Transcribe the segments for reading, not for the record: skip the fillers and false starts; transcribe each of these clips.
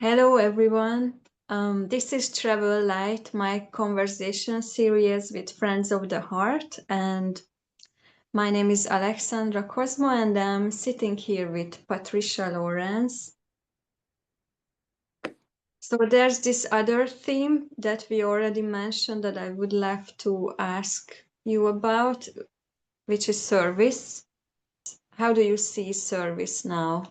Hello, everyone. This is Travel Light, my conversation series with Friends of the Heart. And my name is Alexandra Cosmo, and I'm sitting here with Patricia Lawrence. So there's this other theme that we already mentioned that I would like to ask you about, which is service. How do you see service now?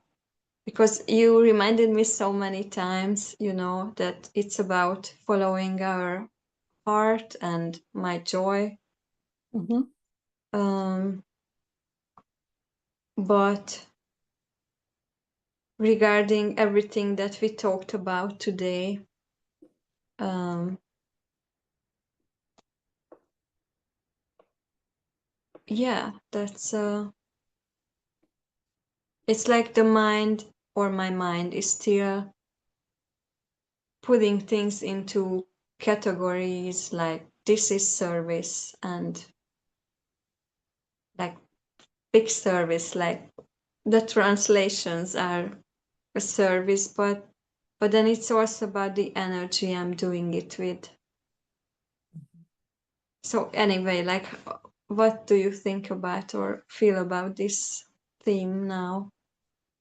Because you reminded me so many times, that it's about following our heart and my joy. But regarding everything that we talked about today, yeah, that's it's like the mind or my mind is still putting things into categories like this is service and like big service, like the translations are a service, but then it's also about the energy I'm doing it with. So anyway, like, what do you think about or feel about this theme now?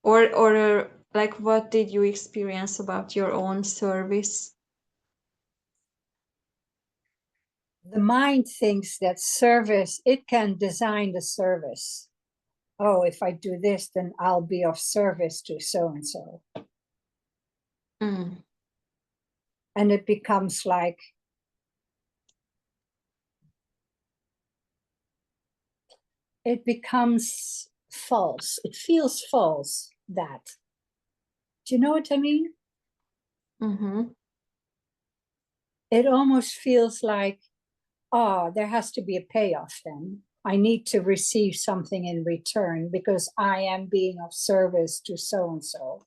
Or like, what did you experience about your own service? The mind thinks that service, it can design the service. Oh, if I do this, then I'll be of service to so-and-so. Mm. And it becomes like, it becomes false. It feels false, that. Do you know what I mean? Mm-hmm. It almost feels like, oh, there has to be a payoff then. I need to receive something in return because I am being of service to so-and-so.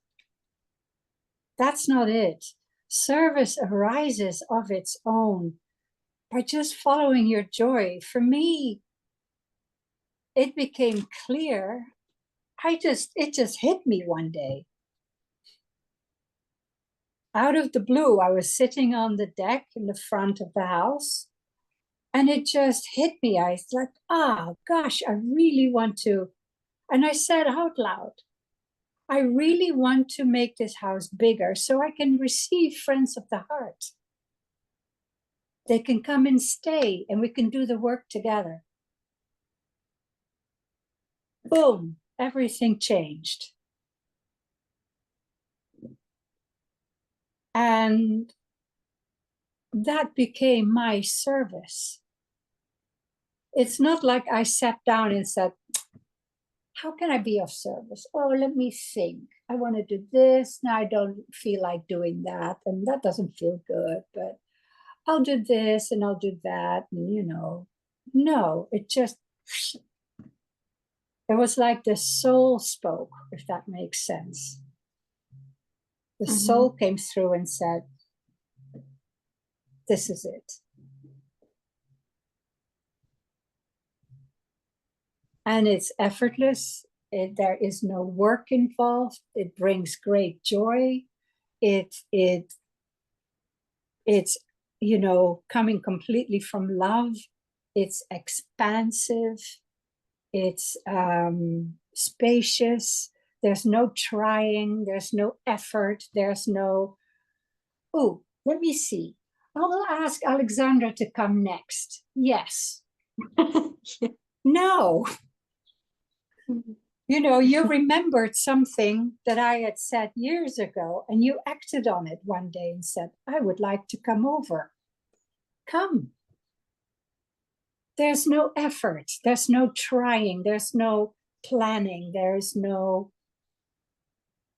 That's not it. Service arises of its own by just following your joy. For me, it became clear. It just hit me one day. Out of the blue, I was sitting on the deck in the front of the house, and it just hit me. I was like, gosh, I really want to. And I said out loud, I really want to make this house bigger so I can receive friends of the heart. They can come and stay, and we can do the work together. Boom, everything changed. And that became my service. It's not like I sat down and said, how can I be of service? Oh, let me think. I want to do this. Now I don't feel like doing that. And that doesn't feel good, but I'll do this and I'll do that. And, no, it just, it was like the soul spoke, if that makes sense. The soul came through and said, this is it. And it's effortless. There is no work involved. It brings great joy. It's coming completely from love. It's expansive. It's spacious. There's no trying. There's no effort. There's no, oh, let me see. I will ask Alexandra to come next. Yes. No. You remembered something that I had said years ago, and you acted on it one day and said, I would like to come over. Come. There's no effort. There's no trying. There's no planning. There's no.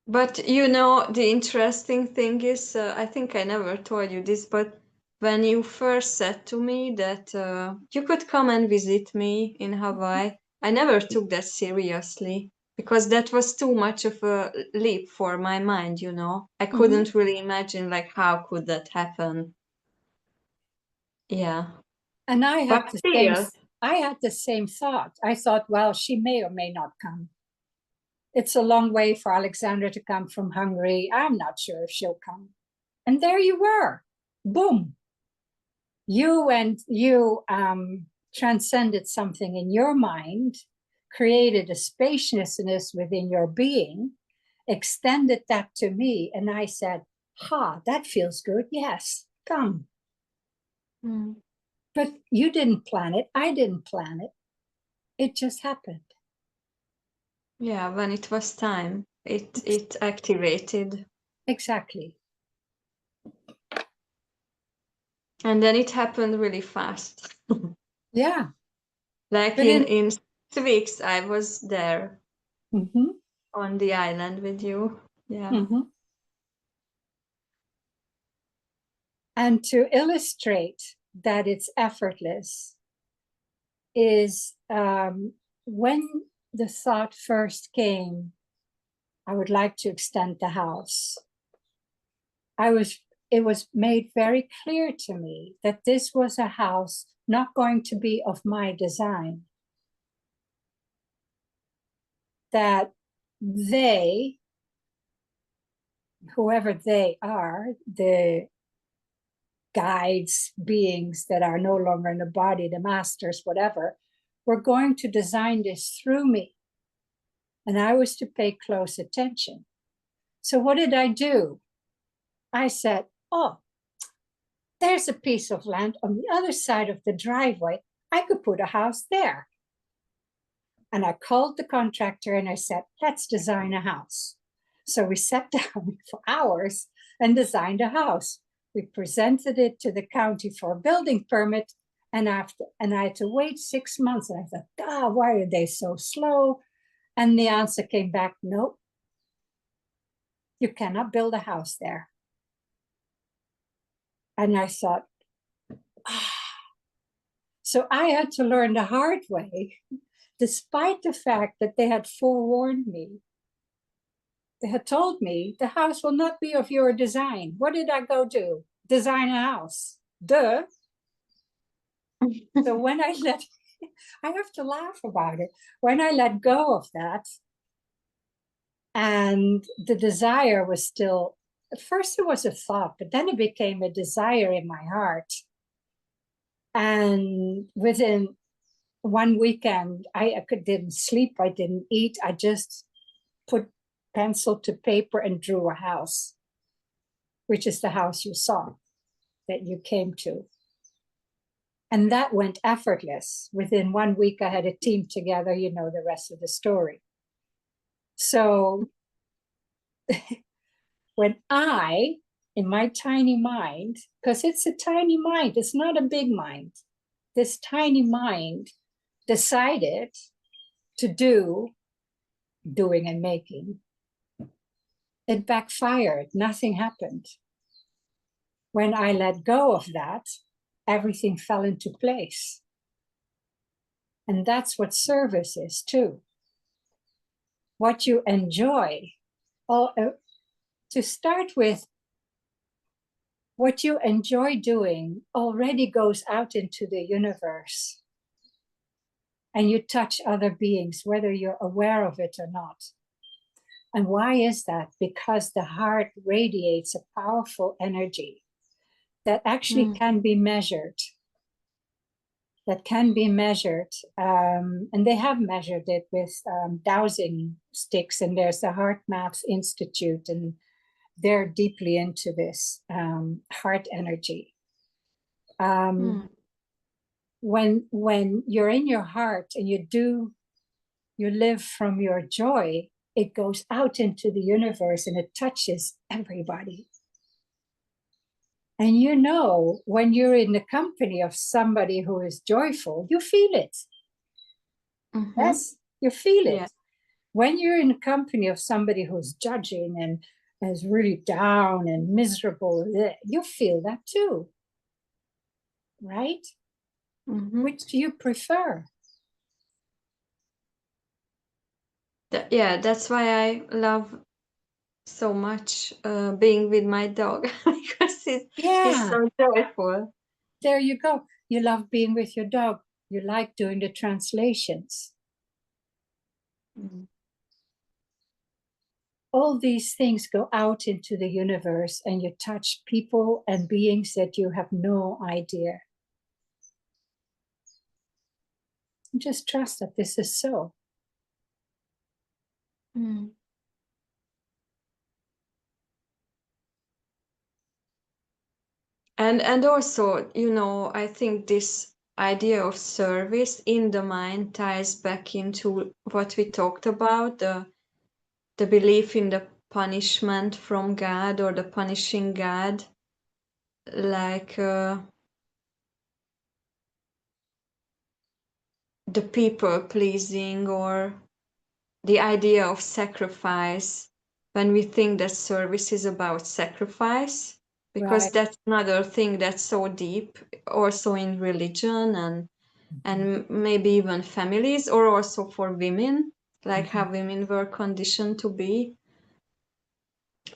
But the interesting thing is, I think I never told you this, but when you first said to me that you could come and visit me in Hawaii, I never took that seriously because that was too much of a leap for my mind, I couldn't really imagine, like, how could that happen? Yeah. And I had the same thought. I thought, well, she may or may not come. It's a long way for Alexandra to come from Hungary. I'm not sure if she'll come. And there you were. Boom. You transcended something in your mind, created a spaciousness within your being, extended that to me, and I said, that feels good. Yes, come. But you didn't plan it. I didn't plan it. It just happened. Yeah, when it was time, it activated. Exactly. And then it happened really fast. Yeah. Like But in 6 weeks, I was there mm-hmm. on the island with you. Yeah. Mm-hmm. And to illustrate that it's effortless is when the thought first came, I would like to extend the house. It was made very clear to me that this was a house not going to be of my design. That they, whoever they are, the guides, beings that are no longer in the body, the masters, whatever, were going to design this through me. And I was to pay close attention. So what did I do? I said, there's a piece of land on the other side of the driveway. I could put a house there. And I called the contractor and I said, let's design a house. So we sat down for hours and designed a house. We presented it to the county for a building permit. And I had to wait 6 months. And I thought, why are they so slow? And the answer came back, nope, you cannot build a house there. And I thought, So I had to learn the hard way, despite the fact that they had forewarned me. They had told me the house will not be of your design. What did I go do? Design a house. Duh. So when I have to laugh about it. When I let go of that, and the desire was still, at first it was a thought, but then it became a desire in my heart. And within one weekend, I didn't sleep, I didn't eat, I just put pencil to paper and drew a house, which is the house you saw, that you came to. And that went effortless. Within 1 week, I had a team together, you know the rest of the story. So when I, in my tiny mind, because it's a tiny mind, it's not a big mind, this tiny mind decided to doing and making, it backfired. Nothing happened. When I let go of that, everything fell into place. And that's what service is too. What you enjoy, to start with, what you enjoy doing already goes out into the universe. And you touch other beings, whether you're aware of it or not. And why is that? Because the heart radiates a powerful energy that actually can be measured. And they have measured it with dowsing sticks. And there's the Heart Math Institute, and they're deeply into this heart energy. When you're in your heart and you live from your joy, it goes out into the universe and it touches everybody. And you know, when you're in the company of somebody who is joyful, you feel it. Yes, you feel it. Yeah. When you're in the company of somebody who's judging and is really down and miserable, you feel that too. Right? Which do you prefer? Yeah, that's why I love so much being with my dog, because he's so joyful. There you go. You love being with your dog. You like doing the translations. all these things go out into the universe and you touch people and beings that you have no idea. Just trust that this is so. Mm. And also, you know, I think this idea of service in the mind ties back into what we talked about, the belief in the punishment from God or the punishing God, like the people pleasing or the idea of sacrifice, when we think that service is about sacrifice, because Right. that's another thing that's so deep also in religion and maybe even families, or also for women, like how women were conditioned to be.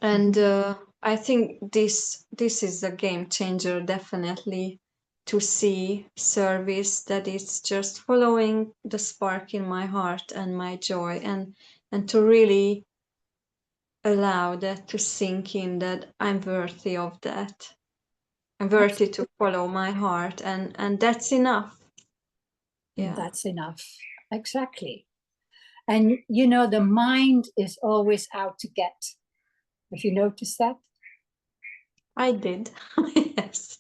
And I think this is a game changer, definitely, to see service that is just following the spark in my heart and my joy, and to really allow that to sink in, that I'm worthy of that. I'm worthy to follow my heart, and that's enough. Yeah. That's enough. Exactly. And you know, the mind is always out to get. Have you noticed that? I did. Yes.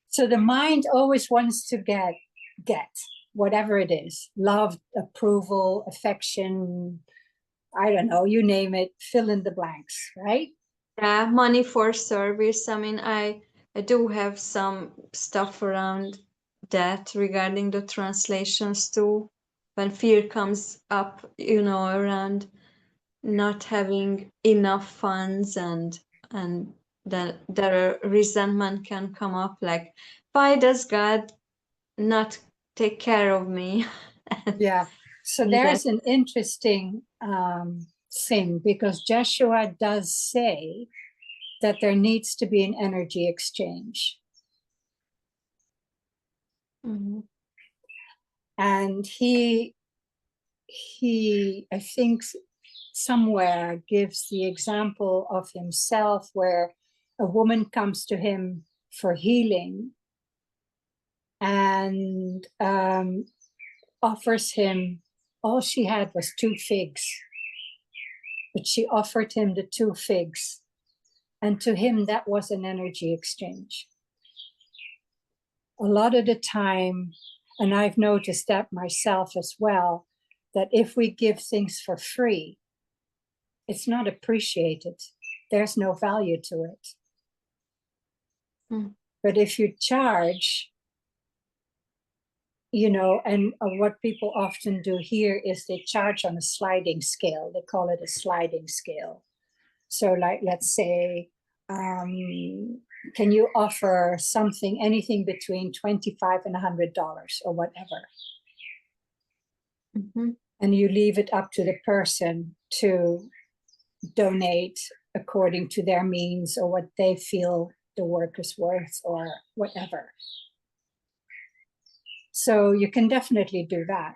So the mind always wants to get whatever it is, love, approval, affection, I don't know, you name it, fill in the blanks, right? Yeah, money for service. I mean, I do have some stuff around that regarding the translations too. When fear comes up, you know, around not having enough funds, and then the resentment can come up, like, why does God not take care of me? Yeah. So And that, there's an interesting thing, because Joshua does say that there needs to be an energy exchange. Mhm. And he I think somewhere gives the example of himself where a woman comes to him for healing and offers him, all she had was 2 figs, but she offered him the 2 figs, and to him that was an energy exchange. A lot of the time, and I've noticed that myself as well, that if we give things for free, it's not appreciated. There's no value to it. Mm. But if you charge, you know, and what people often do here is they charge on a sliding scale. They call it a sliding scale. So like, let's say, can you offer something, anything between $25 and $100 or whatever? Mhm. And you leave it up to the person to donate according to their means or what they feel the work is worth or whatever. So you can definitely do that.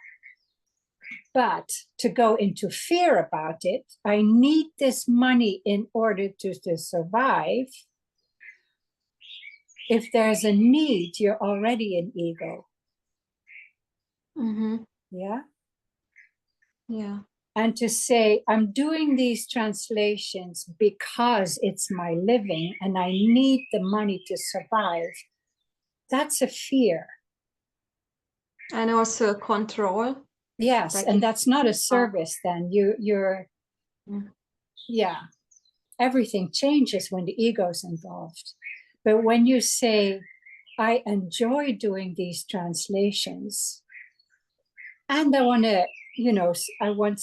But to go into fear about it, I need this money in order to survive. If there's a need, you're already in ego. Mhm. Yeah. Yeah. And to say, I'm doing these translations because it's my living and I need the money to survive, that's a fear. And also control. Yes, Like, and that's not a service then. You're, yeah, everything changes when the ego's involved. But when you say, I enjoy doing these translations, and I want to, you know, I want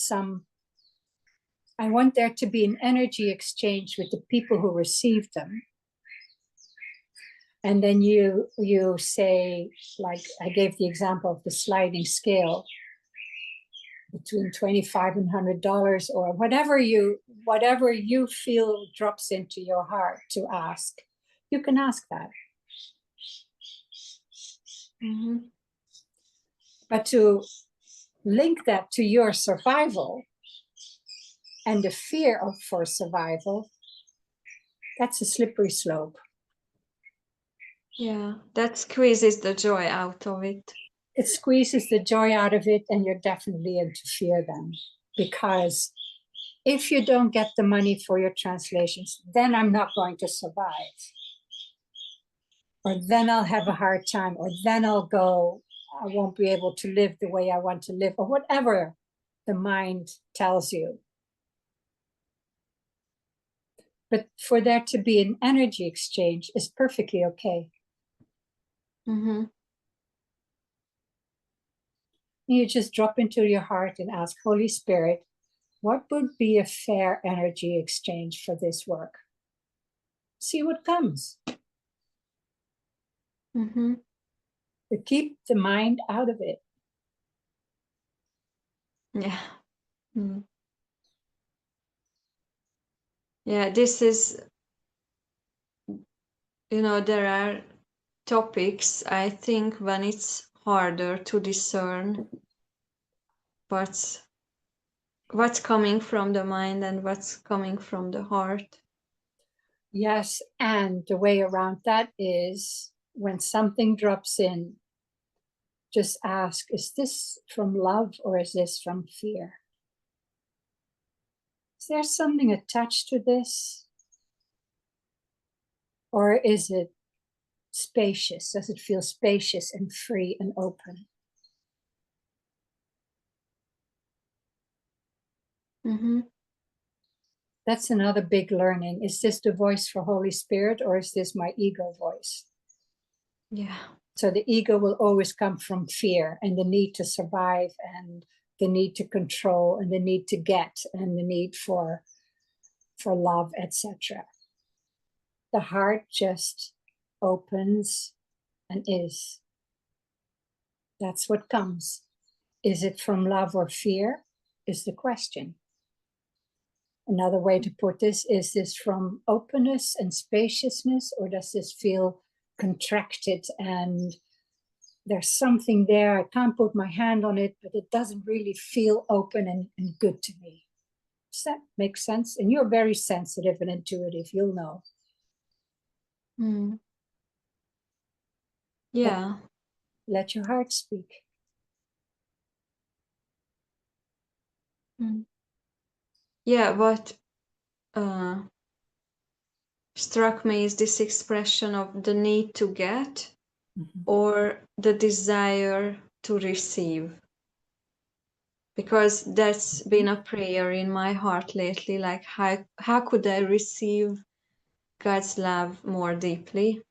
there to be an energy exchange with the people who receive them. And then you say, like I gave the example of the sliding scale, between $25 and $100 or whatever you feel drops into your heart to ask, you can ask that. Mm-hmm. But to link that to your survival, and the fear of for survival, that's a slippery slope. Yeah, that squeezes the joy out of it. It squeezes the joy out of it, and you're definitely into fear then. Because if you don't get the money for your translations, then I'm not going to survive. Or then I'll have a hard time, or then I won't be able to live the way I want to live, or whatever the mind tells you. But for there to be an energy exchange is perfectly okay. Mm-hmm. You just drop into your heart and ask, Holy Spirit, what would be a fair energy exchange for this work? See what comes. Mm-hmm. But keep the mind out of it. Yeah. Mm. Yeah, this is, there are topics, I think, when it's harder to discern what's coming from the mind and what's coming from the heart. Yes, and the way around that is when something drops in, just ask, is this from love or is this from fear? Is there something attached to this? Or is it spacious? Does it feel spacious and free and open? Mm-hmm. That's another big learning. Is this the voice for Holy Spirit or is this my ego voice? Yeah. So the ego will always come from fear and the need to survive and the need to control and the need to get and the need for love, etc. The heart just opens and is. That's what comes. Is it from love or fear? Is the question. Another way to put this, is this from openness and spaciousness, or does this feel contracted and there's something there, I can't put my hand on it, but it doesn't really feel open and good to me? Does that make sense? And you're very sensitive and intuitive, you'll know. Mm. Yeah. Let your heart speak. Mm. Yeah, what struck me is this expression of the need to get or the desire to receive. Because that's been a prayer in my heart lately, like how could I receive God's love more deeply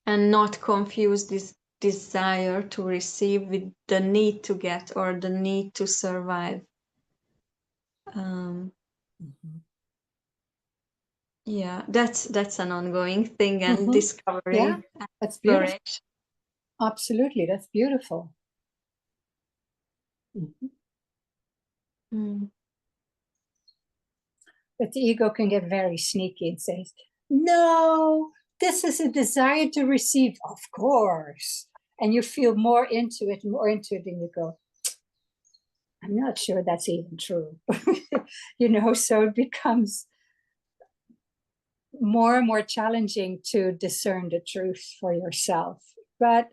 and not confuse this desire to receive with the need to get or the need to survive. Yeah, that's an ongoing thing and discovery. Yeah, that's beautiful. Absolutely, that's beautiful. But the ego can get very sneaky and says, no, this is a desire to receive, of course. And you feel more into it, and you go, I'm not sure that's even true. So it becomes more and more challenging to discern the truth for yourself. But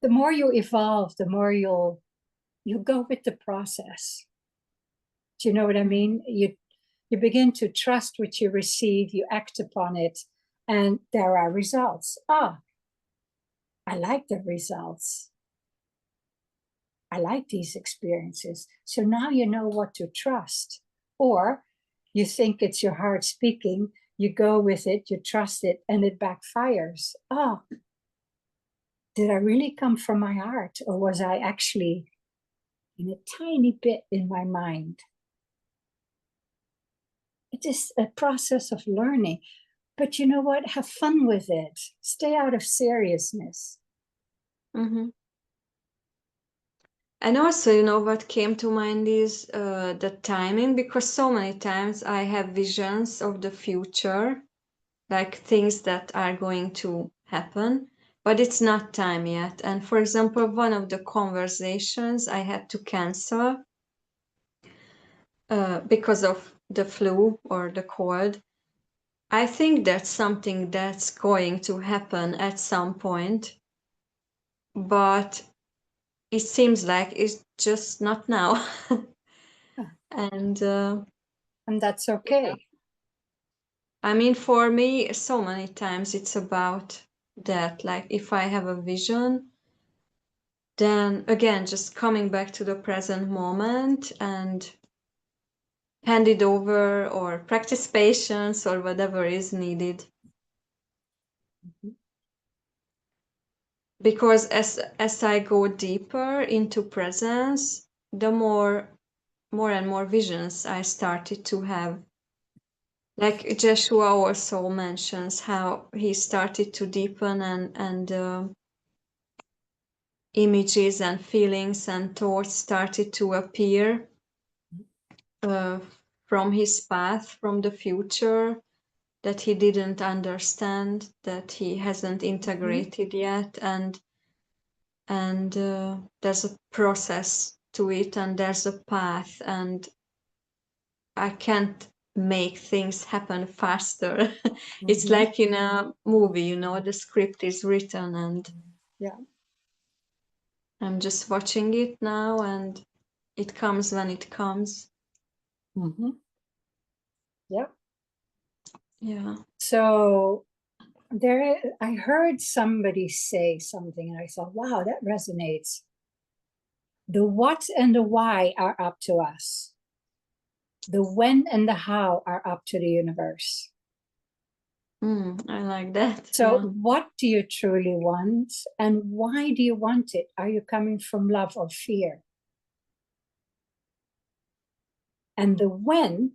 the more you evolve, the more you'll go with the process. Do you know what I mean? You begin to trust what you receive, you act upon it, and there are results. I like the results. I like these experiences. So now you know what to trust. Or you think it's your heart speaking, you go with it, you trust it, and it backfires. Did I really come from my heart? Or was I actually in a tiny bit in my mind? It is a process of learning. But you know what? Have fun with it. Stay out of seriousness. And also, what came to mind is the timing, because so many times I have visions of the future, like things that are going to happen, but it's not time yet. And for example, one of the conversations I had to cancel because of the flu or the cold. I think that's something that's going to happen at some point, but it seems like it's just not now. And that's okay. I mean, for me, so many times it's about that. Like, if I have a vision, then again, just coming back to the present moment and hand it over or practice patience or whatever is needed. Because as I go deeper into presence, the more and more visions I started to have. Like Joshua also mentions how he started to deepen and images and feelings and thoughts started to appear from his path, from the future that he didn't understand, that he hasn't integrated yet, and there's a process to it, and there's a path, and I can't make things happen faster. It's like in a movie, you know, the script is written and yeah, I'm just watching it now, and it comes when it comes. yeah. Yeah. So there, I heard somebody say something and I thought, wow, that resonates. The what and the why are up to us. The when and the how are up to the universe. I like that. So Yeah. what do you truly want and why do you want it? Are you coming from love or fear? And the when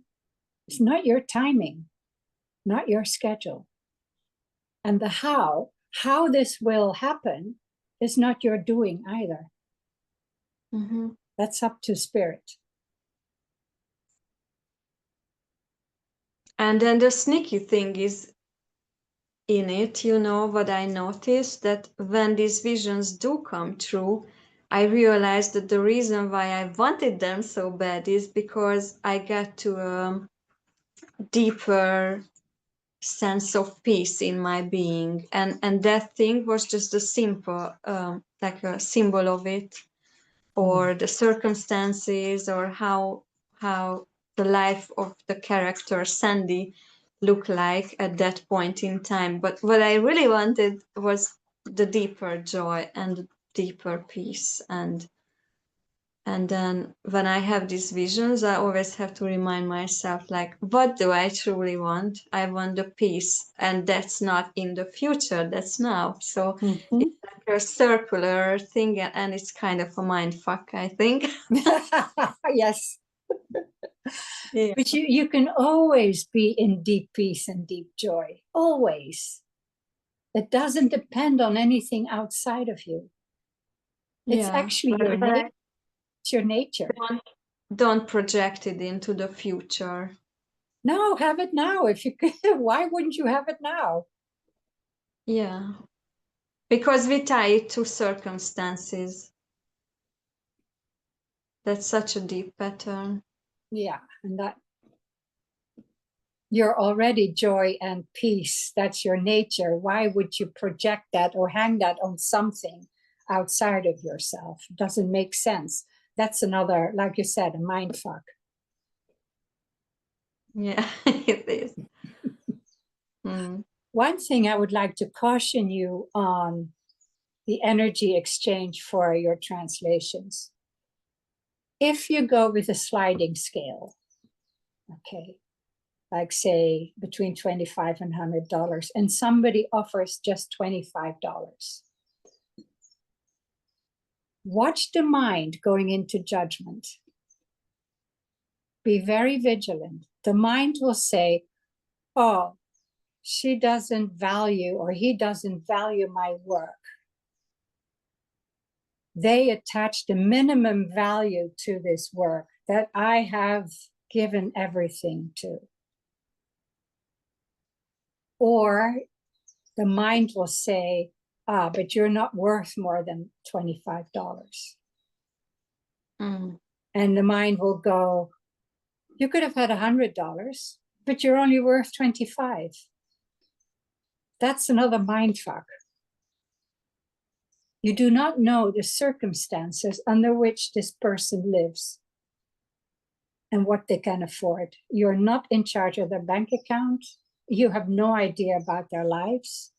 is not your timing, not your schedule. And the how this will happen, is not your doing either. That's up to spirit. And then the sneaky thing is in it, you know, what I noticed, that when these visions do come true, I realized that the reason why I wanted them so bad is because I got to a deeper sense of peace in my being, and that thing was just a simple like a symbol of it, or the circumstances, or how the life of the character Sandy looked like at that point in time. But what I really wanted was the deeper joy and the deeper peace. And then when I have these visions, I always have to remind myself, like, what do I truly want? I want the peace. And that's not in the future, that's now. So it's like a circular thing, and it's kind of a mind fuck, I think. Yes. Yeah. But you can always be in deep peace and deep joy. Always. It doesn't depend on anything outside of you. It's actually your nature. It's your nature. Don't project it into the future. No, have it now. If you could, why wouldn't you have it now? Yeah. Because we tie it to circumstances. That's such a deep pattern. Yeah, and that you're already joy and peace. That's your nature. Why would you project that or hang that on something outside of yourself? It doesn't make sense. That's another, like you said, a mind fuck. Yeah, it is. One thing I would like to caution you on the energy exchange for your translations. If you go with a sliding scale, okay, like say between $25 and $100, and somebody offers just $25, watch the mind going into judgment. Be very vigilant. The mind will say, oh, she doesn't value or he doesn't value my work. They attach the minimum value to this work that I have given everything to. Or the mind will say, but you're not worth more than $25. And the mind will go, You could have had $100, but you're only worth 25. That's another mind fuck. You do not know the circumstances under which this person lives and what they can afford. You're not in charge of their bank account. You have no idea about their lives.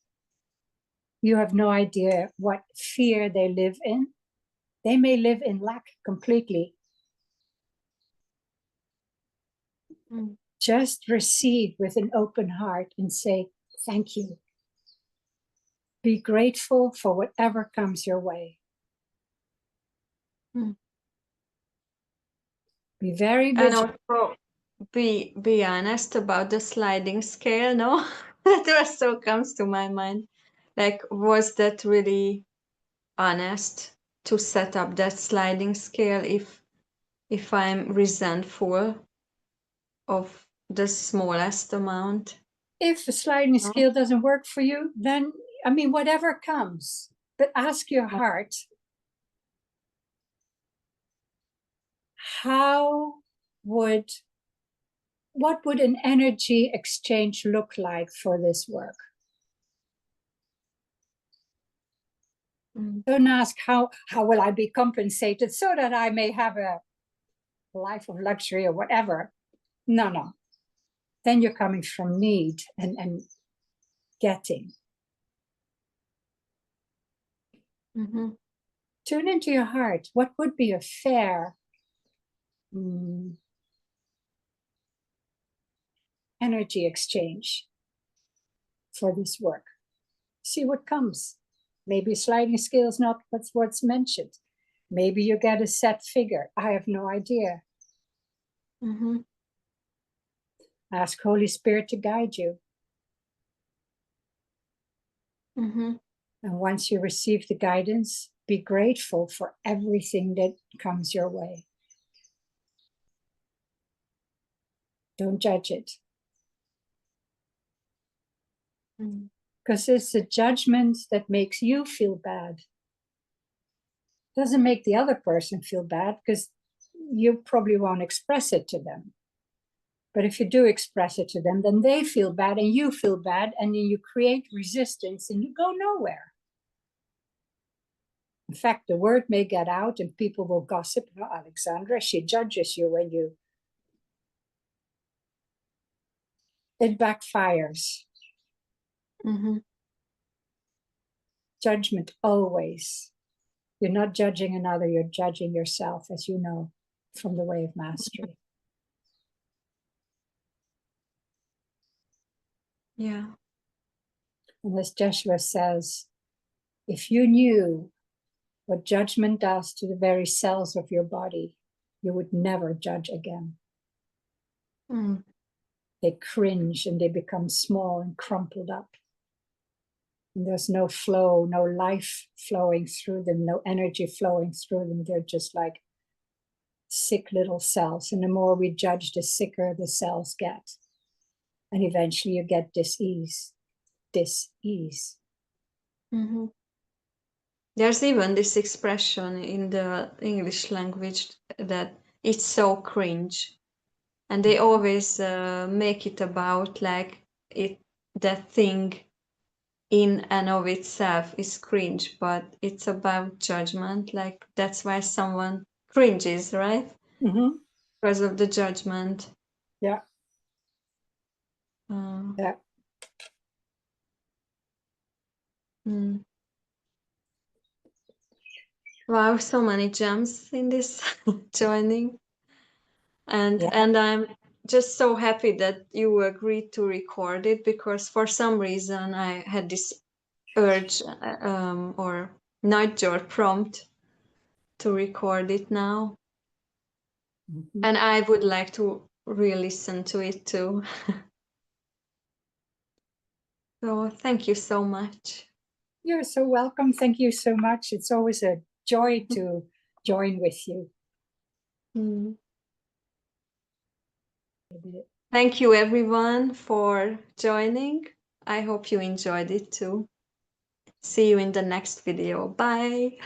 You have no idea what fear they live in. They may live in lack completely. Mm. Just receive with an open heart and say, thank you. Be grateful for whatever comes your way. Mm. Be very And vigilant. also be honest about the sliding scale, no? That also comes to my mind. Like, was that really honest to set up that sliding scale if I'm resentful of the smallest amount? If the sliding scale doesn't work for you, then, I mean, whatever comes, but ask your heart, what would an energy exchange look like for this work? Mm. Don't ask how will I be compensated so that I may have a life of luxury or whatever. No. Then you're coming from need and getting. Mm-hmm. Tune into your heart. What would be a fair energy exchange for this work? See what comes. Maybe sliding scale is not what's mentioned. Maybe you get a set figure. I have no idea. Mm-hmm. Ask Holy Spirit to guide you. Mm-hmm. And once you receive the guidance, be grateful for everything that comes your way. Don't judge it. Because it's a judgment that makes you feel bad. It doesn't make the other person feel bad because you probably won't express it to them. But if you do express it to them, then they feel bad and you feel bad, and then you create resistance and you go nowhere. In fact, the word may get out and people will gossip. Oh, Alexandra, she judges you when you... It backfires. Mm-hmm. Judgment always. You're not judging another, you're judging yourself, as you know from the way of mastery. Yeah. And as Joshua says, if you knew what judgment does to the very cells of your body, you would never judge again. Mm. They cringe and they become small and crumpled up. And there's no flow, no life flowing through them, no energy flowing through them. They're just like sick little cells. And the more we judge, the sicker the cells get. And eventually you get dis-ease. Mm-hmm. There's even this expression in the English language that it's so cringe. And they always make it about like that thing in and of itself is cringe, but it's about judgment. Like that's why someone cringes, right? Mm-hmm. Because of the judgment. Yeah. Yeah. Mm. Wow, so many gems in this joining. And I'm just so happy that you agreed to record it, because for some reason I had this urge or nudge or prompt to record it now. Mm-hmm. And I would like to re-listen to it too. So thank you so much. You're so welcome. Thank you so much. It's always a joy to join with you. Mm. Thank you everyone for joining. I hope you enjoyed it too. See you in the next video. Bye.